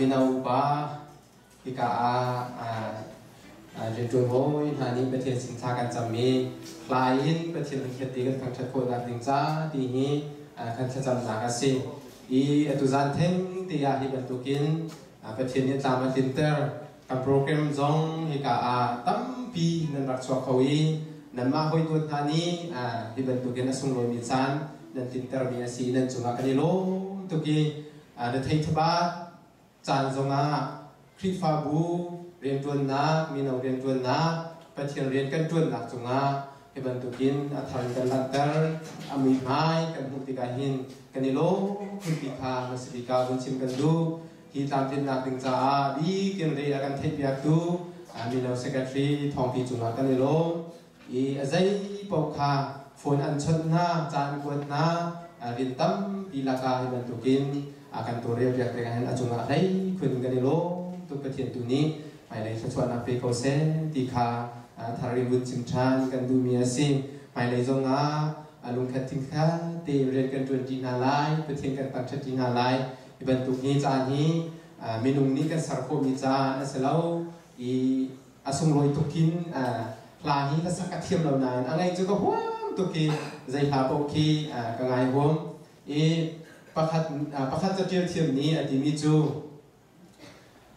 มีนาอุปาพิกาเรียนจวนโอยทานี้ประเทศสินค้ากันจะมีคลายอินประเทศเขตกันทางชัดโคนักดิงจ้าที่นี้กันจะจำนักสิตุจันเทงที่ยาที่บรรทุกินประเทศนี้ตามมาตินเตอร์กับโปรแกรมจงพิกาตั้มปีนันรักษาเขาอีนันมาหอยตัวทานี้ที่บรรทุกินส่งโดยมิซันนันตินเตอร์มีสีนันจุงกันนี่โลตุกีนันไทยทบาจานจงคริฟาบูเรียนจวนนักมีนาเรียนจวนนักไปเที่ยวเรียนกันจวนนักจงให้บรรทุกินทำกันลันเตอร์มีไม้กันหุ่นติกาหินกันนิโลหุ่นติกามาสิกาบุญชิมกันดูที่ตามที่นักดึงจ้าดีกันเรียกันเทียบยากดูมีนาเซกทรีทองพีจุนักกันนิโลใจปกขาฝนอันชนนาจานกวนนารินตั้มปีลากาให้บรรทุกินakan turis yang dengan ajungan hari kun ganilo tu ketian tu ni mai lai sesuatu napi kausen tika thari bun cimchan kan du miasi mai lai zonga alung katingka te ren kan tuan dina lai petien kan tak dina lai dibantu ni jaan ni minum ni kan sarko mi jaan asalau asung loi tukin lahi ka sakat thiam lau nan angai chu ka huam tuki zai ha poki ka ngai huamประคัตจะเทียมเทียมนี้อดีมิจู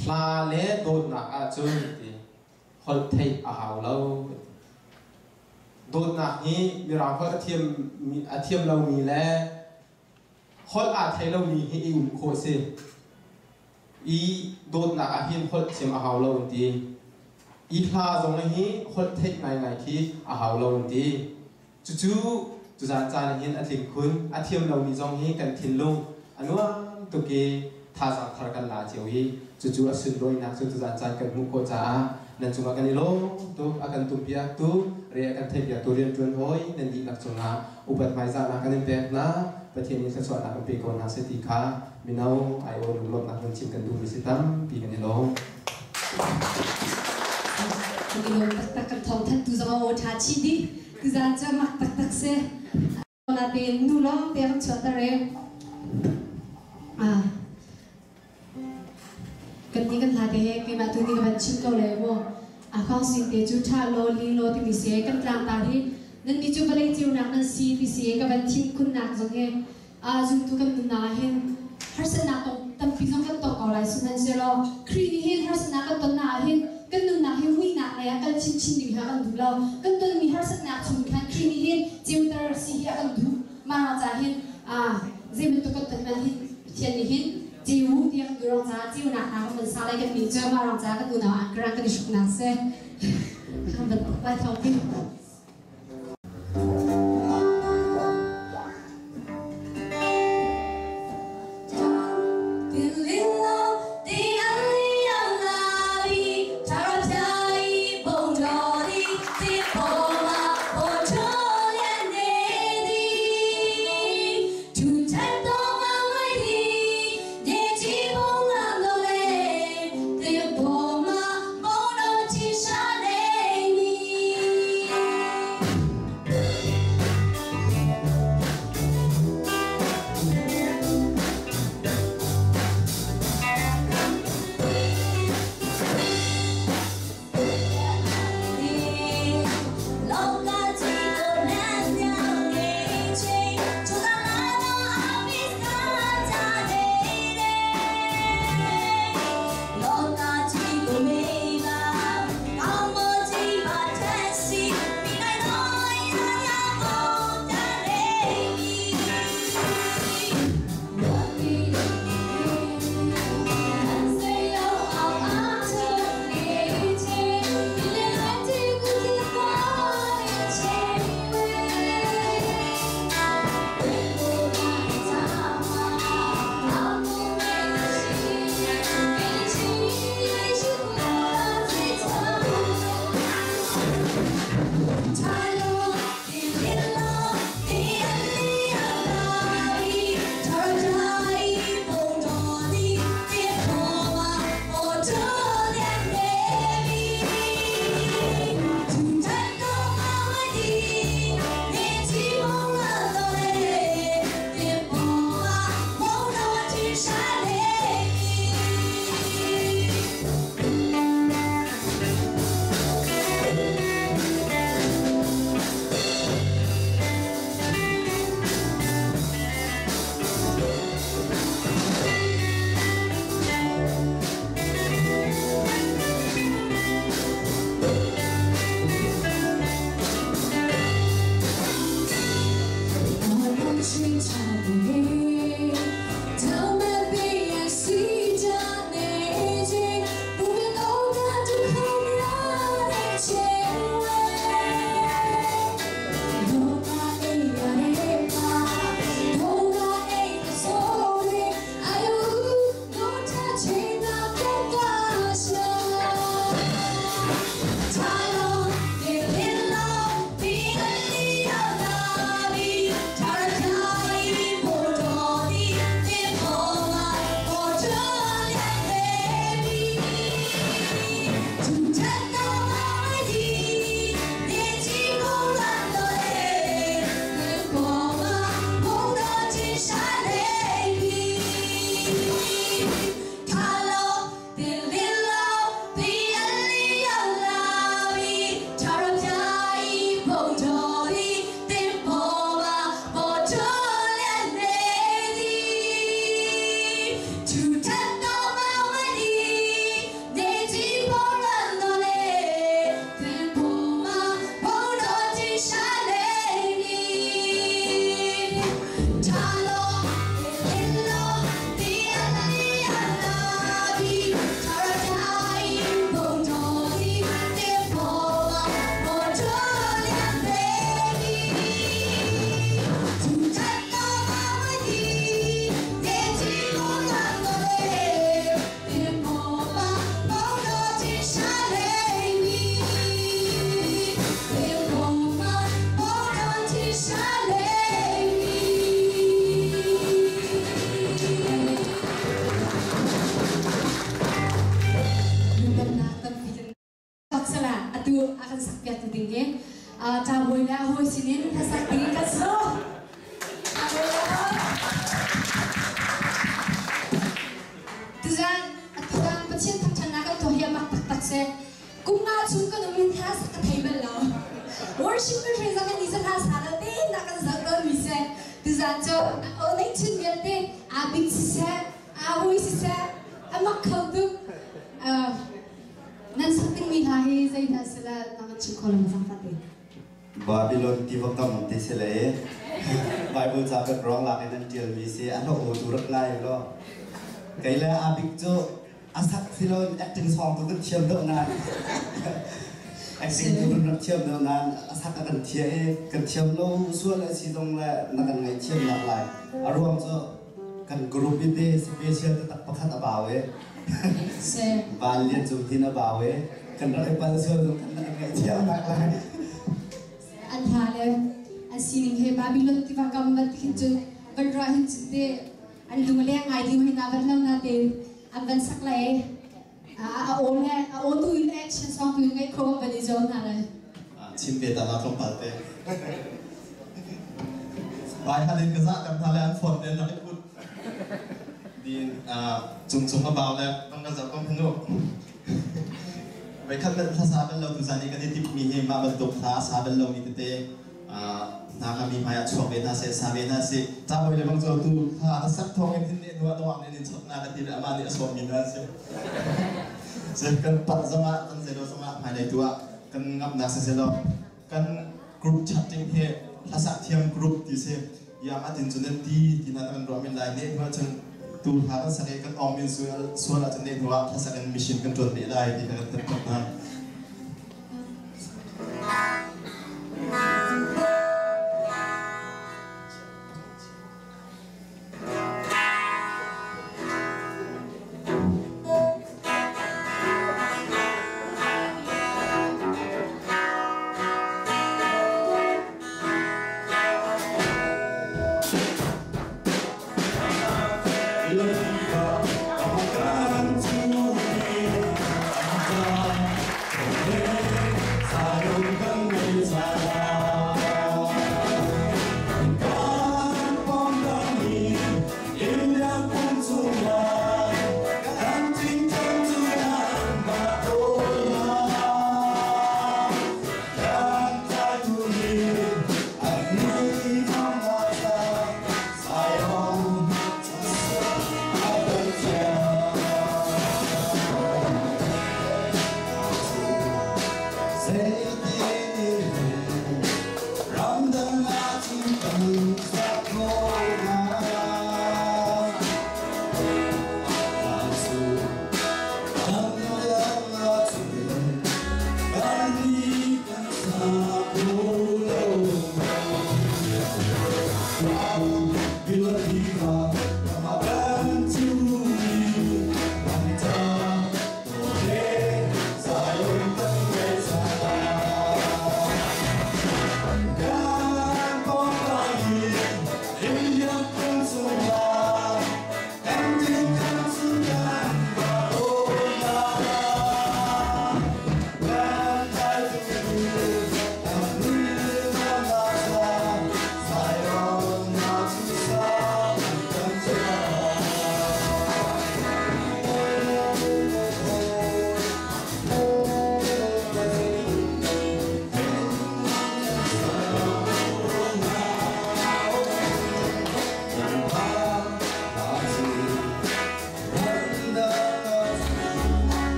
พลาเล่โดนหนักอาจูดีคนไทยอาหารเราโดนหนักนี้มีเราก็เทียมเรามีแล้วคนอาไทยเรามีให้อุ่นโคสิโดนหนักอาหินคนเทียมอาหารเราดีพลาตรงนี้คนไทยไงที่อาหารเราดีจู่จุดจานเห็นอาทิตย์คุณอาทิตย์เรามีจงให้กันทิ้งลงอันว่าตุกีท่าสังขารกันลาเจียวฮีจู่ๆสุดโดยนักจุดจานกันมุขจ้านั่นจุงกันนี่โลตุอากันตุเปียกตุเรียกันเทียบตัวเรียนจวนหอยนั่นดีนักจุงาอุบัติไม่จ้านักกันเป็นแบบนะประเทศนี้ส่วนนักเป็นคนนักเศรษฐีค่ะมีน้าไอโอลุลบนักมันชิมกันดูมิสิตัมปีกันนี่โลตุกีโลตักกันทองท่านตุจมาโอชาชีดีตุจานจะมักตักเสนาเตนดูล้อเตมชดตะเรกันนี้กันลาเตะกันมาตัวนี้กันชิมก็เลยว่าข้าวสิเตจูชาโลลีโลที่มีเสียกันกลางตาที่นั่นที่จูบเล่จิวนักนั่นซีที่เสียกันทิ้งคุณนักจังเงจุดทุกันตุนาเห็นฮัสนาตตั้งปีสองกันตกอะไรสุนันเซโลครีนี่เห็นฮัสนากันตุนาเห็นกันตุนาเห็นวิ่งนักเลยกันชินดีฮะกันดูเรากันตุนมีฮัสนาชุมกันครีนี่เห็นจิวตาร์ซีฮะกันดูมาจากเห็นเจมันตุกันตุนาเห็นเทียนนี่เห็นจิวเดียงดูเราจากจิวนักนะมันสาเลยกันมีเจอมาเราจากกันดูนะอันกลางกันดิชุกนักเซ่คำแบบไปท้องที่ Babylon tivak tam te sele Bible jagat wrong la kan tiel mi se ano o durak lai lo kaila abik jo asak silo acting song tu kan thiam do nan acting tu kan thiam do nan asak kan thie kan thiam lo sual la si dong la na kan ngai thiam la lai arwam jo kan group ite special tak pakhat abawe se valian jum tin abawe kan rai pal sual kan ngai thiam la lai an thale an sining he Babylon ti vakam mat hinchu ban ra hinchu te an lungale ngai di mai na ban lam na te an ban saklai a on tu in action song tu ngai kho ban ni zon na la chim pe ta na thong palte bai halin ka za kam thale an phone den na put din chung about le bang ka za kom phnu vậy khát bên thasa bên lâu tu zani cái tip mi he ma bên tok tha sa bên lâu mi te na kami maya chok bên ha se sa bên ha se ta boy le bang zo tu tha sak thong en tin ne nuwa nuwa ne chok na ka ti le ama ne so mi na se kan pat zama kan se do sama mai le tua kan ngap na se lo kan group chatting he thasa thiam group ti se ya ma tin chunen ti na kan ro min lai ne ma chen tu ha kan sa kan om min su la chen ne nuwa thasa kan mission kan ton be lai ti kan tat na Say it,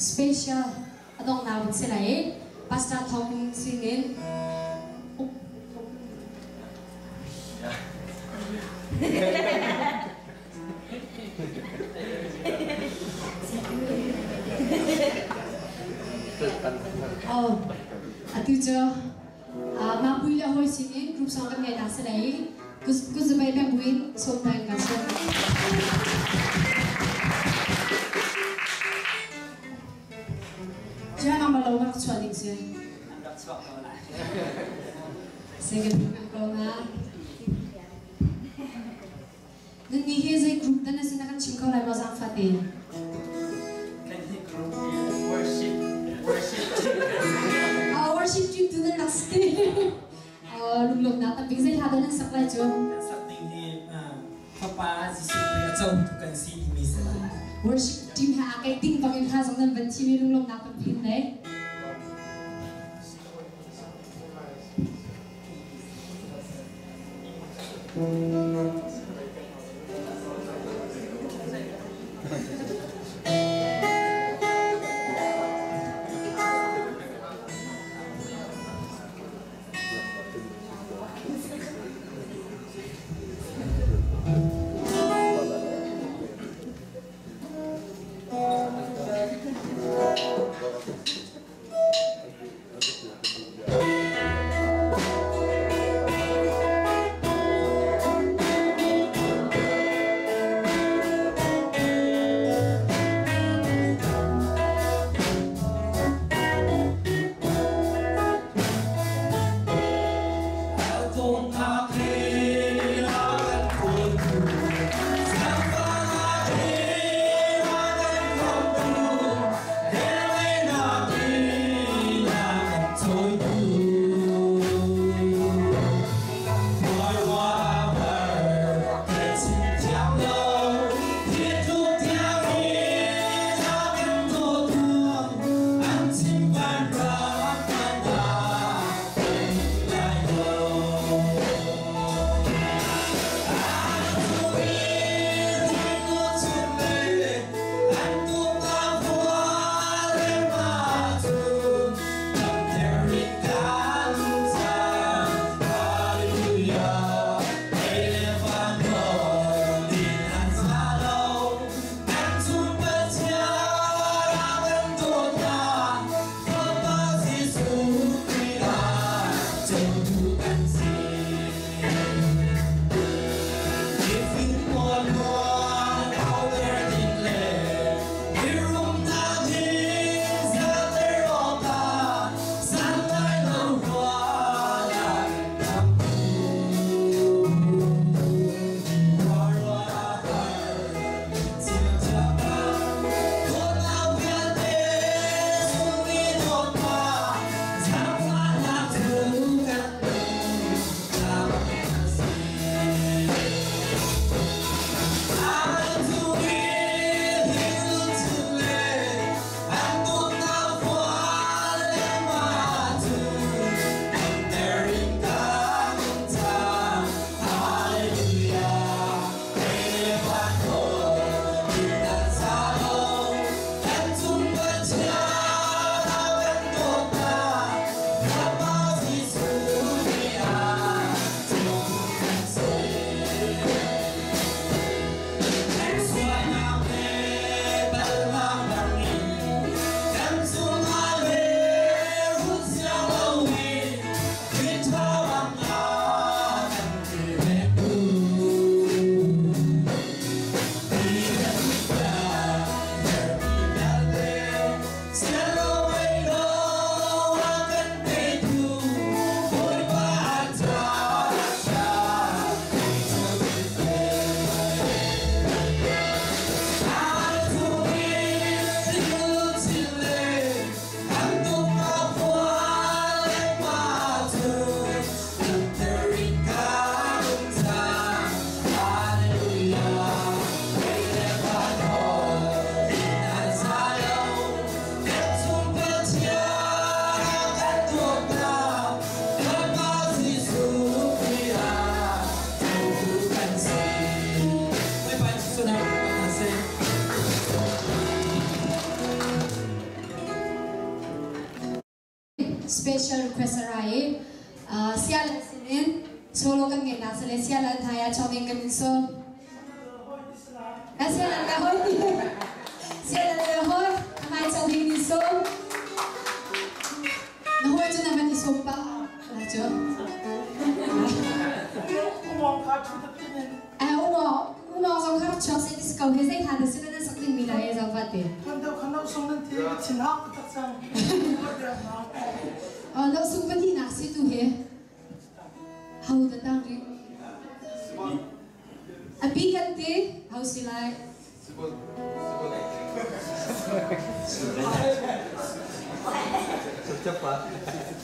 Special adong nawag sila basta thong singin oh atujo mapuila hoi singin group song kan ngai na sila kus bai bang win so bang ka so jangan malu nak cuaning sih. Saya kalau nggak, nanti hias grup dan nasi nak cingkau lagi mazang fatih. Worship itu dan nasi. Luluk nak tapi saya ada nasi sekolah jom. Papa sih jauh bukan sih misalnya. Worship team ha akai ting bangin ha song nan banci mi lung nak pin dai Special request arai sialan sinin solo kan nge na sele sialan thaya chawing kan so sialan la hoi sialan la hoi mai chawing ni so no hoi chu na man so pa la cho umo song khar cho se disco he sai tha de sele na sakling mi la e jaw va te khana song nan ti chin ha tak sang lo sung pa di na si tu he how the tang ri abi kan te how si lai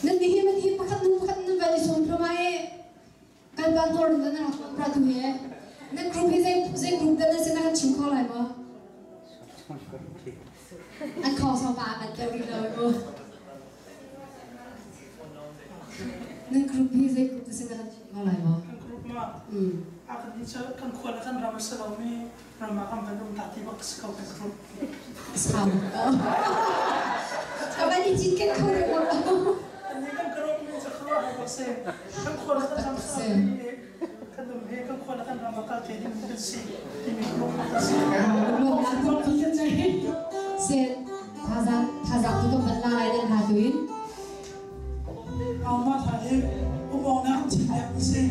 nan di man hi pakat nu vali som pramai kan ban tor na na pra tu he na group he zai group da na se na chim kho lai ma an kho so ba man te ri lo mo nên group hi zai group se na ma lai ma group ma akan ni cha kan khwala kan ram salami rama kan bandung tati bak skau kan group skau apa ni jin kan khore mo ni kan group ni cha khwa ha bak se kan khwala kan ram salami kan dum he kan khwala kan rama ka te ni kan si ni group ma se lo na group hi kan chai se thaza tu to ban la lai dan ha tuinเอามาถ่ายอุโมงค์น้ำที่แหลมสิ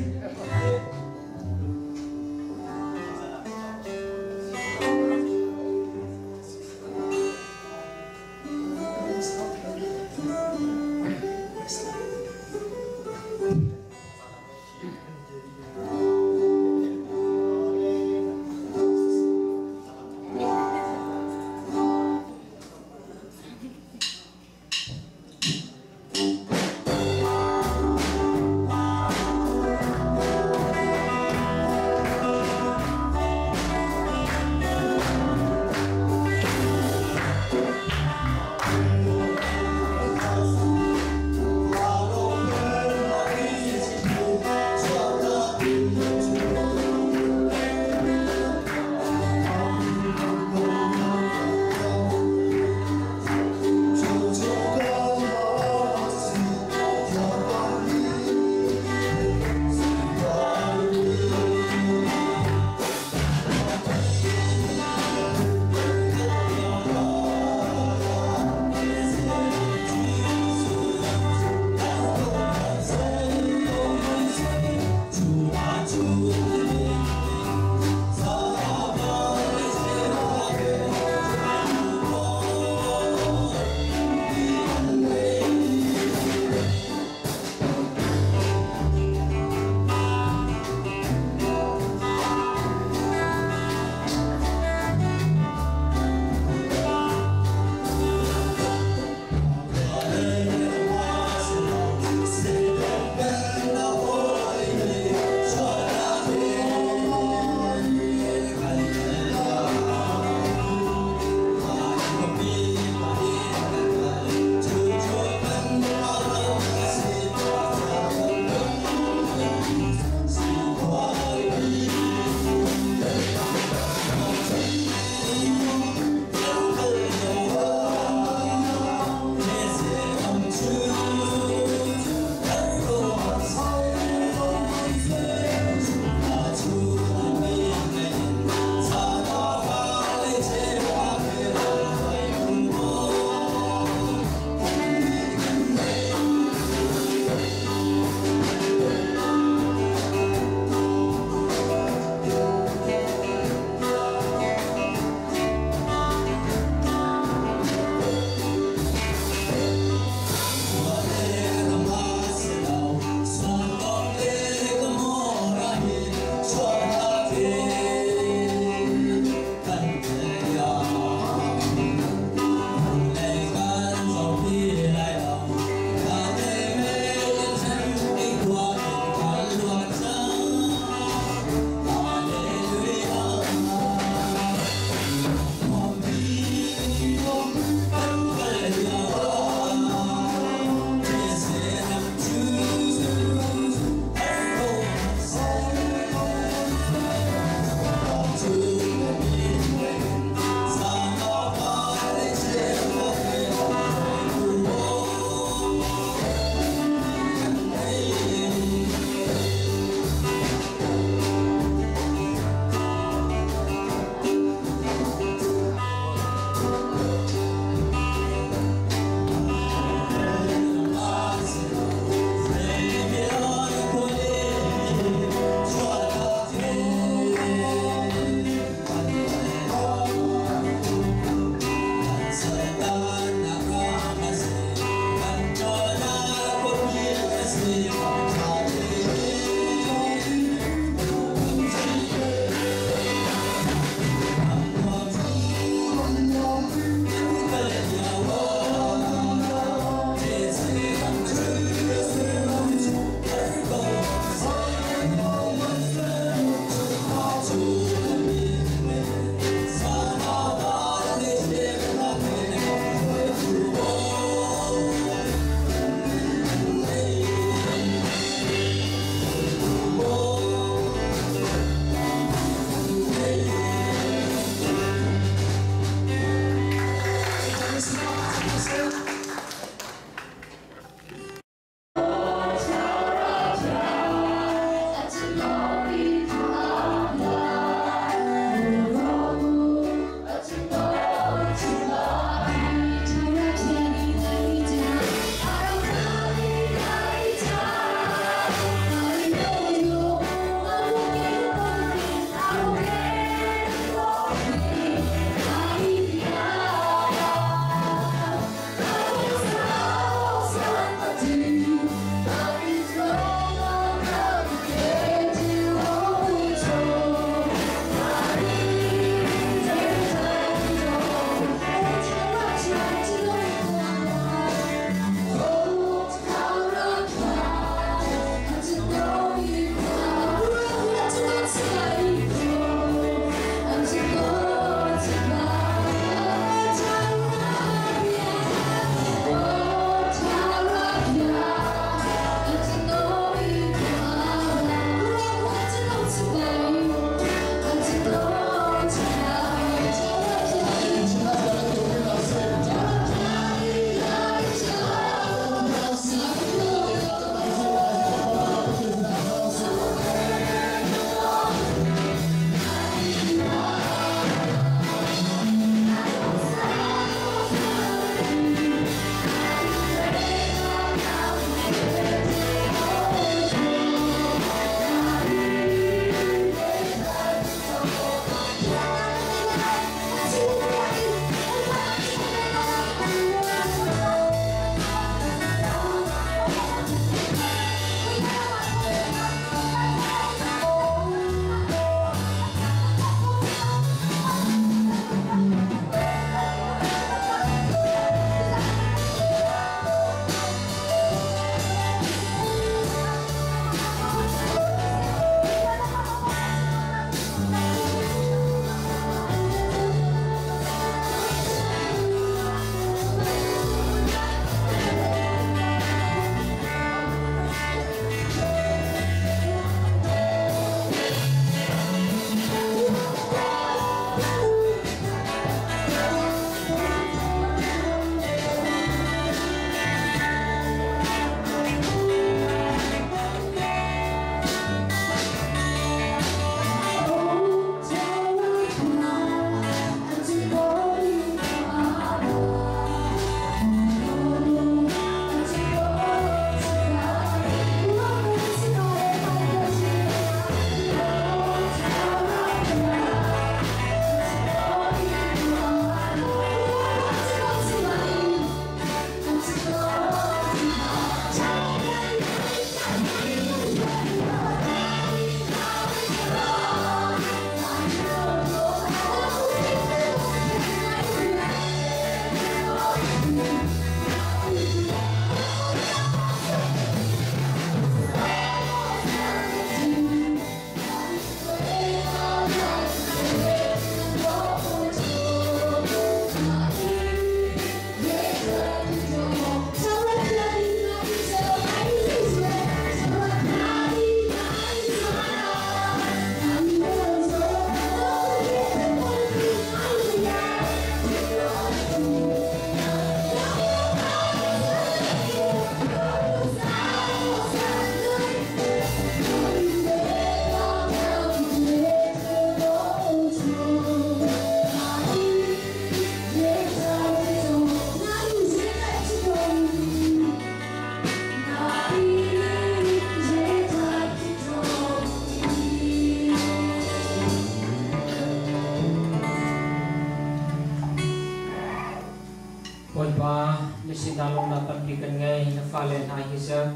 sinalong na tampikan ngay na falen na hisa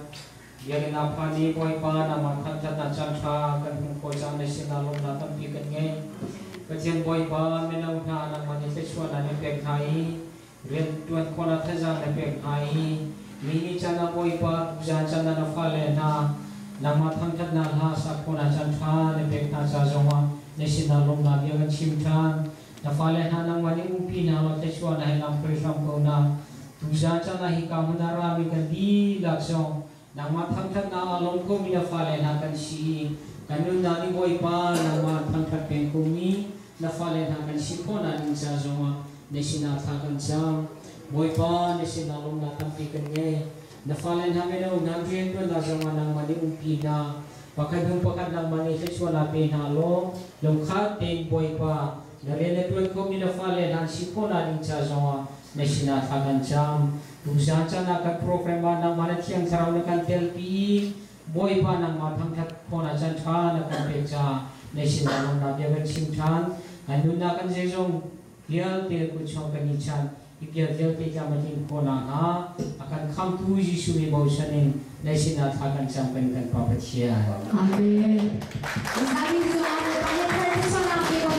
yari na pani boy pa na mathantat na chantra kan ko jang na sinalong na tampikan ngay kajian boy pa menaw na na manifesto na ni pek thai ren tuan ko na thajang na pek thai mini chana boy pa jan chana na falen na mathantat na la sa ko na chantra ni pek na sa joma na sinalong na biang chimthan na falen na nang mani umpi na manifesto na hilang perform ko na tuja chana hi kamuna rami kan di laksong na mathantat na along ko mi na falen na kan si kanun na ni boy pa na mathantat pen ko mi na falen na kan si ko na ning sa joma na sinathakan jam boy pa na sinalong na tampikan ngay na falen na menaw na gendo na joma nang mani umpi na pakadung pakad ng manifesto na penalo lungkhat ten boy pa na renetuan ko mi na falen na si ko na ning sa joma na sinathakan jam Tusan na kat program ng manatiang saraw na kan telpi boy pa ng matangkat ko na chan na kan pecha na sinalong na biagan simchan andun na kan sejong real tel ko chong kan ichan ikyat real pecha matin ko na akan kam tu Yesu ni bausanin na sinathakan jam kan papatya. Amen. Sabi ko ang pangit sa